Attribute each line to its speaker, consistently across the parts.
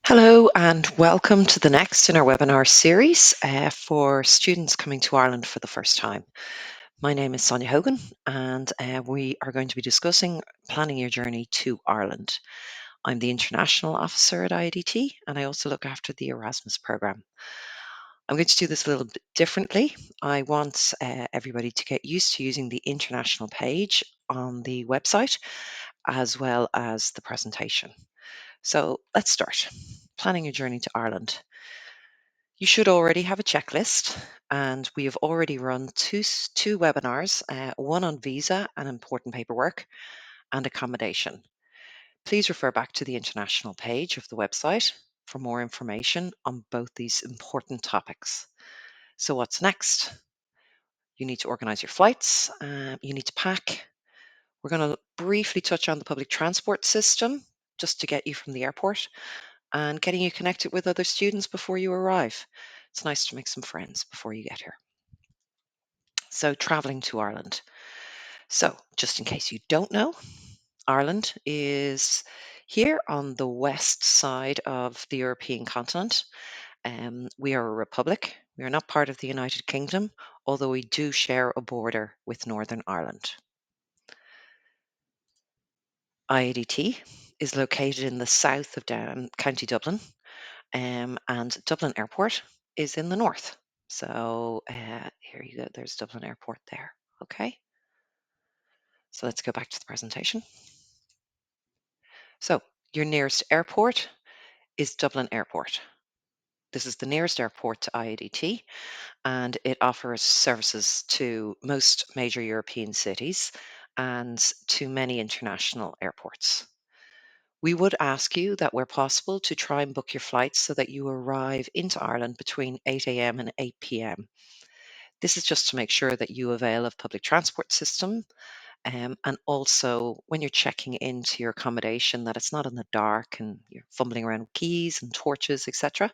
Speaker 1: Hello and welcome to the next in our webinar series for students coming to Ireland for the first time. My name is Sonia Hogan and we are going to be discussing planning your journey to Ireland. I'm the International Officer at IADT and I also look after the Erasmus programme. I'm going to do this a little bit differently. I want everybody to get used to using the international page on the website as well as the presentation. So let's start. Planning your journey to Ireland. You should already have a checklist, and we have already run two webinars, one on visa and important paperwork and accommodation. Please refer back to the international page of the website for more information on both these important topics. So what's next? You need to organise your flights, you need to pack. We're going to briefly touch on the public transport system just to get you from the airport and getting you connected with other students before you arrive. It's nice to make some friends before you get here. So, traveling to Ireland. So, just in case you don't know, Ireland is here on the west side of the European continent. We are a republic. We are not part of the United Kingdom, although we do share a border with Northern Ireland. IADT is located in the south of County Dublin, and Dublin Airport is in the north. So here you go. There's Dublin Airport there. Okay. So let's go back to the presentation. So your nearest airport is Dublin Airport. This is the nearest airport to IADT, and it offers services to most major European cities and to many international airports. We would ask you that where possible to try and book your flights so that you arrive into Ireland between 8 a.m. and 8 p.m. This is just to make sure that you avail of public transport system, and also when you're checking into your accommodation that it's not in the dark and you're fumbling around with keys and torches, etc.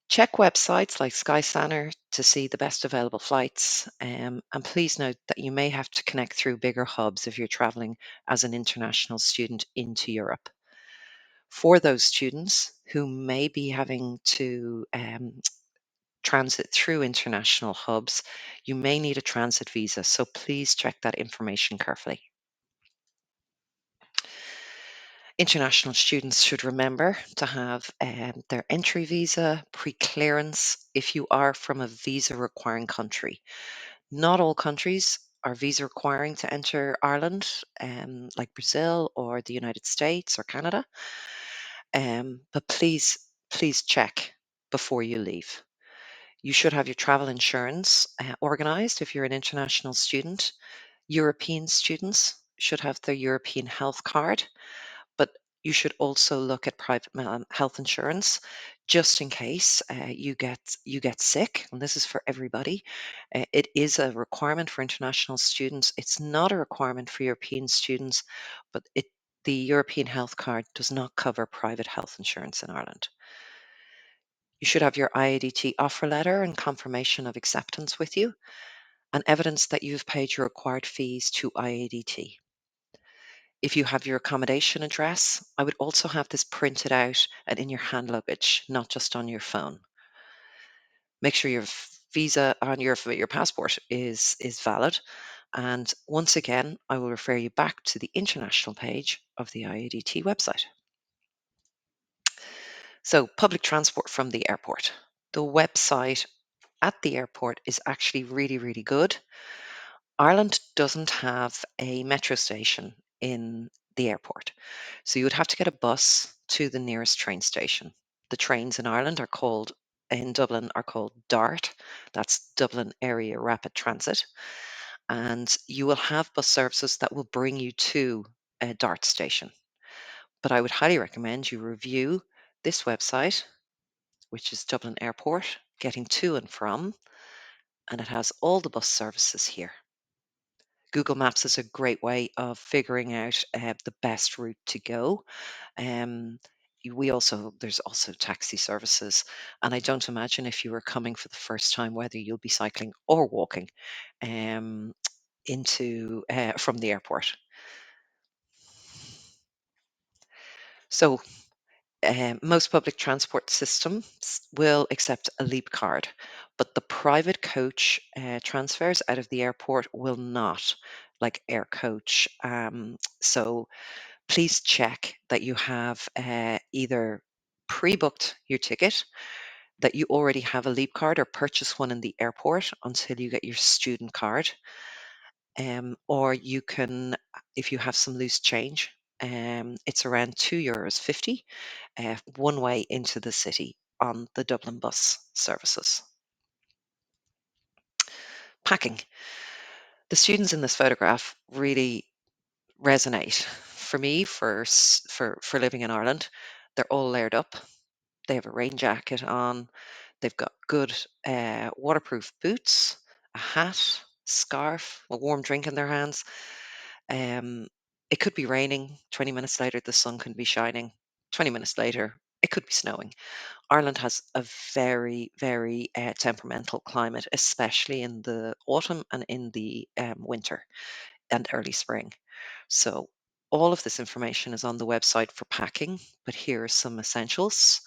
Speaker 1: Check websites like Skyscanner to see the best available flights, and please note that you may have to connect through bigger hubs if you're traveling as an international student into Europe. For those students who may be having to transit through international hubs, you may need a transit visa, so please check that information carefully. International students should remember to have their entry visa, pre-clearance if you are from a visa requiring country. Not all countries are visa requiring to enter Ireland, like Brazil or the United States or Canada. But please check before you leave. You should have your travel insurance organized if you're an international student. European students should have their European health card, but you should also look at private health insurance just in case you get sick. And this is for everybody. It is a requirement for international students. It's not a requirement for European students, but the European health card does not cover private health insurance in Ireland. You should have your IADT offer letter and confirmation of acceptance with you, and evidence that you've paid your required fees to IADT. If you have your accommodation address, I would also have this printed out and in your hand luggage, not just on your phone. Make sure your visa on your passport is valid. And once again, I will refer you back to the international page of the IADT website. So, public transport from the airport. The website at the airport is actually really, really good. Ireland doesn't have a metro station in the airport, so you would have to get a bus to the nearest train station. The trains in Dublin are called DART, that's Dublin Area Rapid Transit, and you will have bus services that will bring you to a DART station. But I would highly recommend you review this website, which is Dublin Airport, getting to and from, and it has all the bus services here. Google Maps is a great way of figuring out the best route to go. Um, there's also taxi services, and I don't imagine if you were coming for the first time whether you'll be cycling or walking um, into from the airport. So Most public transport systems will accept a Leap card, but the private coach transfers out of the airport will not, like Air Coach. So please check that you have either pre-booked your ticket, that you already have a Leap card, or purchase one in the airport until you get your student card. Or you can, if you have some loose change, it's around €2.50 one way into the city on the Dublin bus services. Packing. The students in this photograph really resonate. For me, for living in Ireland, they're all layered up. They have a rain jacket on. They've got good waterproof boots, a hat, scarf, a warm drink in their hands. Um, it could be raining. 20 minutes later, the sun could be shining. 20 minutes later, it could be snowing. Ireland has a very, very temperamental climate, especially in the autumn and in the winter and early spring. So, all of this information is on the website for packing, but here are some essentials: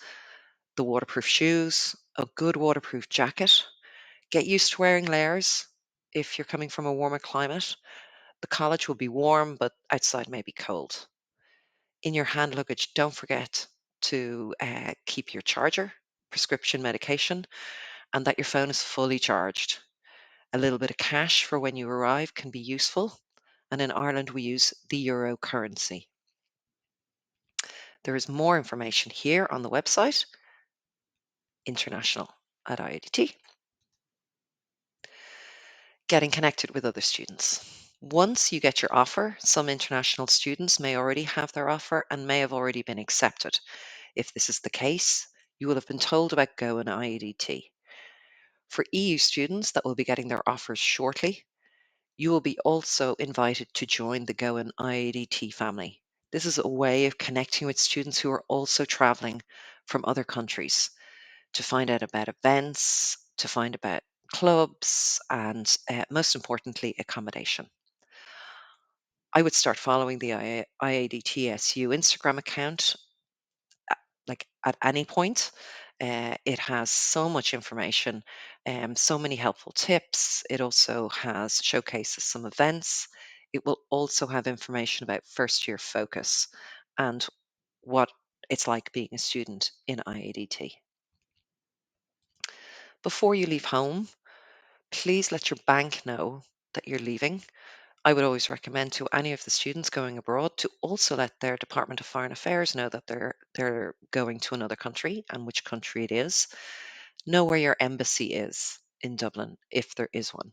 Speaker 1: the waterproof shoes, a good waterproof jacket. Get used to wearing layers if you're coming from a warmer climate. The college will be warm, but outside may be cold. In your hand luggage, don't forget to keep your charger, prescription medication, and that your phone is fully charged. A little bit of cash for when you arrive can be useful. And in Ireland, we use the euro currency. There is more information here on the website, international at IADT. Getting connected with other students. Once you get your offer, some international students may already have their offer and may have already been accepted. If this is the case, you will have been told about Go and IADT. For EU students that will be getting their offers shortly, you will be also invited to join the Go and IADT family. This is a way of connecting with students who are also traveling from other countries to find out about events, to find about clubs, and most importantly, accommodation. I would start following the IADTSU Instagram account like at any point. It has so much information, so many helpful tips. It also has showcases some events. It will also have information about first year focus and what it's like being a student in IADT. Before you leave home, please let your bank know that you're leaving. I would always recommend to any of the students going abroad to also let their Department of Foreign Affairs know that they're going to another country and which country it is. Know where your embassy is in Dublin, if there is one.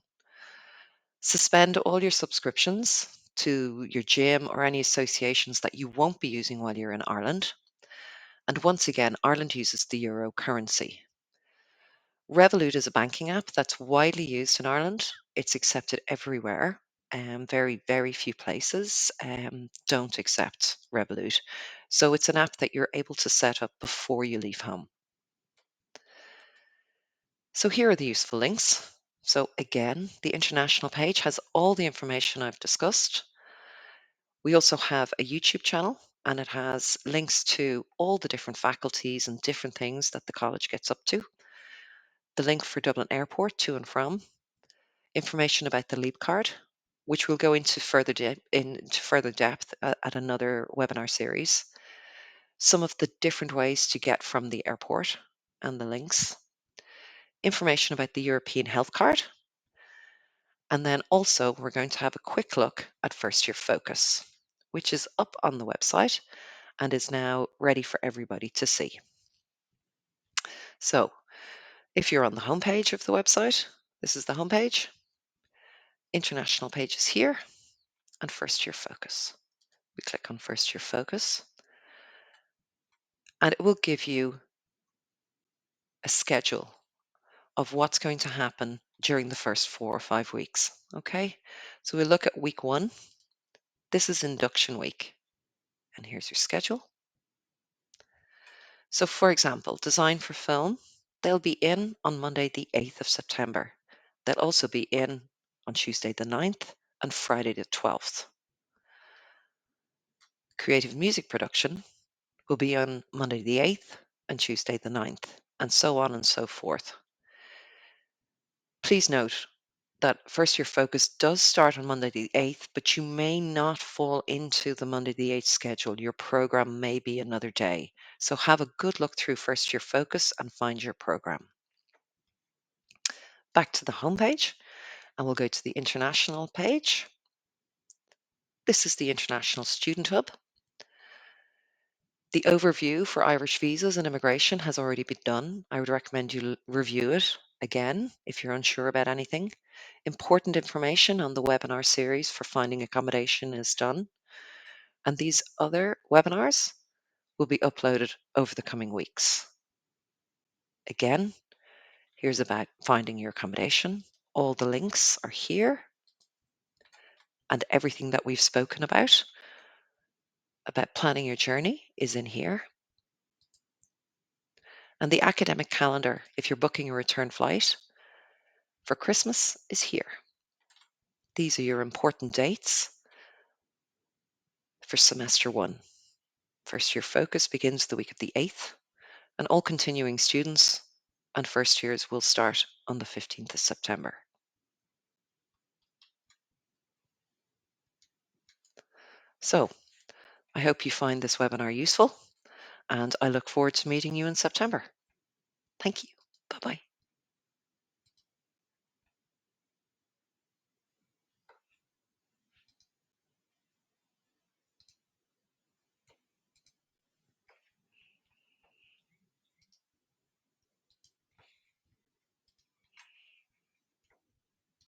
Speaker 1: Suspend all your subscriptions to your gym or any associations that you won't be using while you're in Ireland. And once again, Ireland uses the euro currency. Revolut is a banking app that's widely used in Ireland. It's accepted everywhere. Very, very few places don't accept Revolut. So it's an app that you're able to set up before you leave home. So here are the useful links. So again, the international page has all the information I've discussed. We also have a YouTube channel, and it has links to all the different faculties and different things that the college gets up to. The link for Dublin Airport to and from, information about the Leap card, which we'll go into further depth at another webinar series. Some of the different ways to get from the airport and the links, information about the European Health Card, and then also we're going to have a quick look at First Year Focus, which is up on the website and is now ready for everybody to see. So if you're on the homepage of the website, this is the homepage. International page is here, and First Year Focus. We click on First Year Focus, and it will give you a schedule of what's going to happen during the first 4 or 5 weeks. Okay, so we look at week 1. This is induction week, and here's your schedule. So for example, design for film, they'll be in on Monday the 8th of September. They'll also be in on Tuesday the 9th and Friday the 12th. Creative music production will be on Monday the 8th and Tuesday the 9th, and so on and so forth. Please note that First Year Focus does start on Monday the 8th, but you may not fall into the Monday the 8th schedule. Your program may be another day. So have a good look through First Year Focus and find your program. Back to the homepage, and we'll go to the international page. This is the International Student Hub. The overview for Irish visas and immigration has already been done. I would recommend you review it again if you're unsure about anything. Important information on the webinar series for finding accommodation is done. And these other webinars will be uploaded over the coming weeks. Again, here's about finding your accommodation. All the links are here, and everything that we've spoken about planning your journey is in here. And the academic calendar, if you're booking a return flight for Christmas, is here. These are your important dates for semester 1. First year focus begins the week of the 8th, and all continuing students and first years will start on the 15th of September. So I hope you find this webinar useful, and I look forward to meeting you in September. Thank you. Bye-bye.